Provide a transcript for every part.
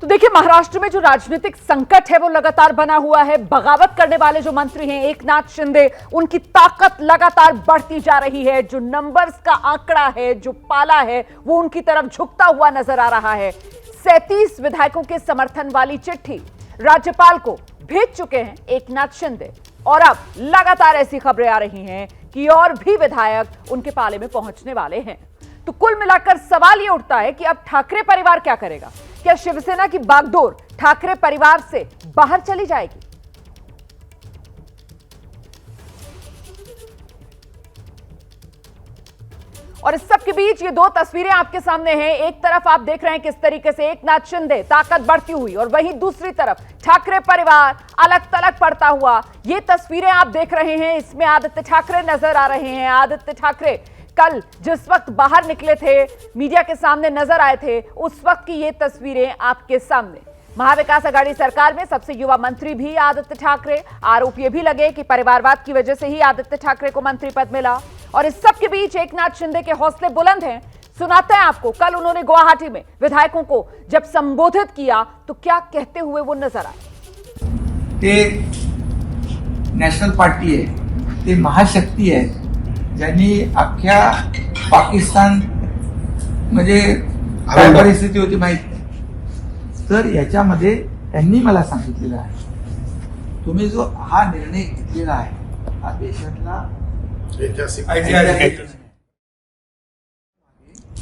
तो देखिए, महाराष्ट्र में जो राजनीतिक संकट है वो लगातार बना हुआ है। बगावत करने वाले जो मंत्री हैं एकनाथ शिंदे, उनकी ताकत लगातार बढ़ती जा रही है। जो नंबर्स का आंकड़ा है, जो पाला है, वो उनकी तरफ झुकता हुआ नजर आ रहा है। 37 विधायकों के समर्थन वाली चिट्ठी राज्यपाल को भेज चुके हैं एकनाथ शिंदे, और अब लगातार ऐसी खबरें आ रही हैं कि और भी विधायक उनके पाले में पहुंचने वाले हैं। तो कुल मिलाकर सवाल यह उठता है कि अब ठाकरे परिवार क्या करेगा? क्या शिवसेना की बागडोर ठाकरे परिवार से बाहर चली जाएगी? और इस सब के बीच ये दो तस्वीरें आपके सामने हैं। एक तरफ आप देख रहे हैं किस तरीके से एकनाथ शिंदे ताकत बढ़ती हुई, और वहीं दूसरी तरफ ठाकरे परिवार अलग थलग पड़ता हुआ। ये तस्वीरें आप देख रहे हैं, इसमें आदित्य ठाकरे नजर आ रहे हैं। आदित्य ठाकरे कल जिस वक्त बाहर निकले थे, मीडिया के सामने नजर आए थे, उस वक्त की ये तस्वीरें आपके सामने। महाविकास आघाड़ी सरकार में सबसे युवा मंत्री भी आदित्य ठाकरे। आरोप ये भी लगे कि परिवारवाद की वजह से ही आदित्य ठाकरे को मंत्री पद मिला। और इस सब के बीच एकनाथ शिंदे के हौसले बुलंद हैं। सुनाते हैं आपको, कल उन्होंने गुवाहाटी में विधायकों को जब संबोधित किया तो क्या कहते हुए वो नजर आए। ते नॅशनल पार्टी आहे, ते महाशक्ती आहे, ज्यांनी अख्ख्या पाकिस्तान म्हणजे काय परिस्थिती होती माहित नाही। तर याच्यामध्ये त्यांनी मला सांगितलेलं आहे, तुम्ही जो हा निर्णय घेतलेला आहे हा देशातला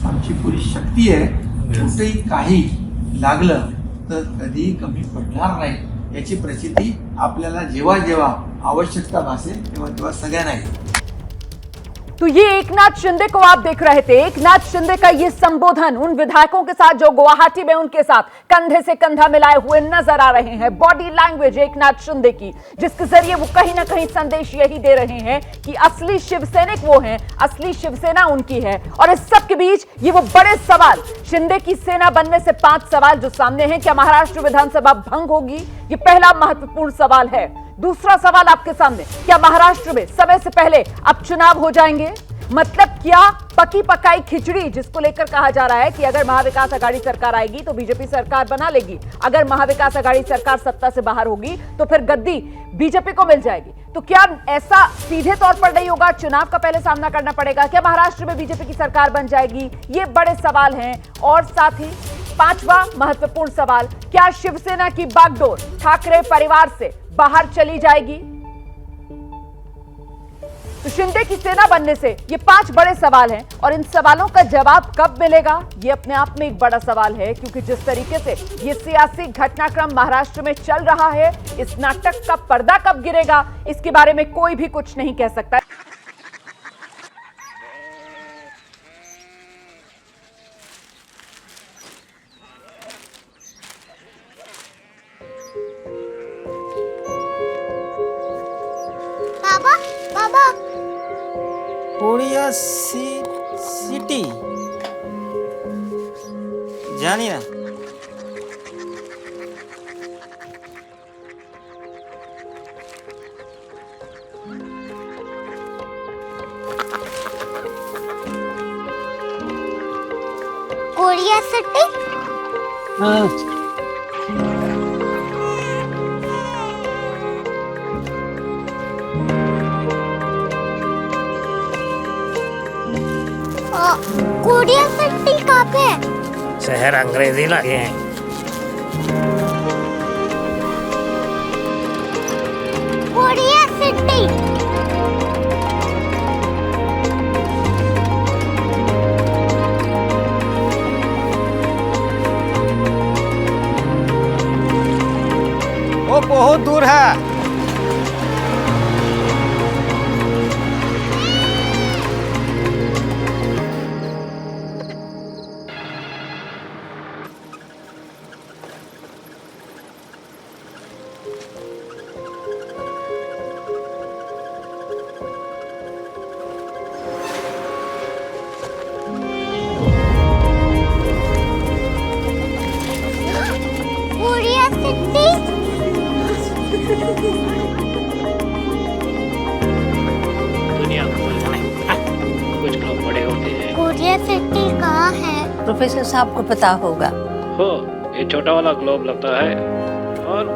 आमची पुरी शक्ती आहे। कुठेही काही लागलं तर कधीही कमी पडणार नाही याची प्रचिती आपल्याला जेव्हा जेव्हा आवश्यकता भासेल तेव्हा तेव्हा सगळ्यांना येईल। तो ये एकनाथ शिंदे को आप देख रहे थे। एकनाथ शिंदे का ये संबोधन उन विधायकों के साथ जो गुवाहाटी में उनके साथ कंधे से कंधा मिलाए हुए नजर आ रहे हैं। बॉडी लैंग्वेज एकनाथ शिंदे की, जिसके जरिए वो कहीं ना कहीं संदेश यही दे रहे हैं कि असली शिवसैनिक वो हैं, असली शिवसेना उनकी है। और इस सब के बीच ये वो बड़े सवाल, शिंदे की सेना बनने से 5 सवाल जो सामने हैं। क्या महाराष्ट्र विधानसभा भंग होगी? ये पहला महत्वपूर्ण सवाल है। दूसरा सवाल आपके सामने, क्या महाराष्ट्र में समय से पहले अब चुनाव हो जाएंगे? मतलब क्या पकी पकाई खिचड़ी, जिसको लेकर कहा जा रहा है कि अगर महाविकास आघाड़ी सरकार आएगी तो बीजेपी सरकार बना लेगी, अगर महाविकास आघाड़ी सरकार सत्ता से बाहर होगी तो फिर गद्दी बीजेपी को मिल जाएगी। तो क्या ऐसा सीधे तौर पर नहीं होगा? चुनाव का पहले सामना करना पड़ेगा। क्या महाराष्ट्र में बीजेपी की सरकार बन जाएगी? ये बड़े सवाल हैं। और साथ ही 5वां महत्वपूर्ण सवाल, क्या शिवसेना की बागडोर ठाकरे परिवार से बाहर चली जाएगी? तो शिंदे की सेना बनने से ये 5 बड़े सवाल हैं, और इन सवालों का जवाब कब मिलेगा ये अपने आप में एक बड़ा सवाल है। क्योंकि जिस तरीके से ये सियासी घटनाक्रम महाराष्ट्र में चल रहा है, इस नाटक का पर्दा कब गिरेगा इसके बारे में कोई भी कुछ नहीं कह सकता। कोरिया सिटी जानी ना? Korea city? हाँ। कोरिया सिटी कहाँ पे है? शहर अंग्रेजी लगे हैं। Korea city. वो बहुत दूर है। दुनिया को नहीं, कुछ लोग बड़े होते हैं। कोरिया सिटी कहाँ है? प्रोफेसर साहब को पता होगा। हो ये छोटा वाला ग्लोब लगता है और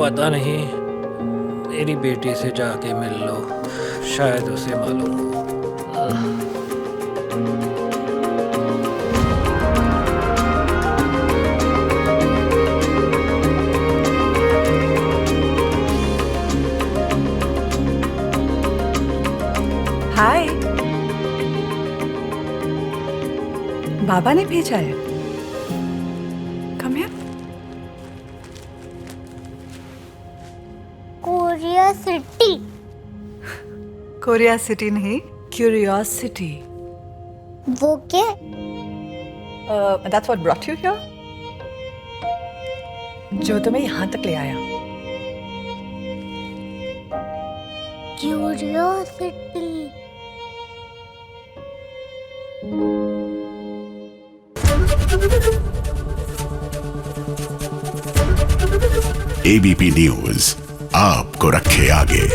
पता नहीं, मेरी बेटी से जाके मिल लो, शायद उसे मालूम हो। हाय, बाबा ने भेजा है। Come here. Korea city. Korea city नहीं, क्यूरियोसिटी। वो क्या? That's what brought you here. जो तुम्हें यहाँ तक ले आया। क्यूरियोसिटी। एबीपी न्यूज आपको रखे आगे।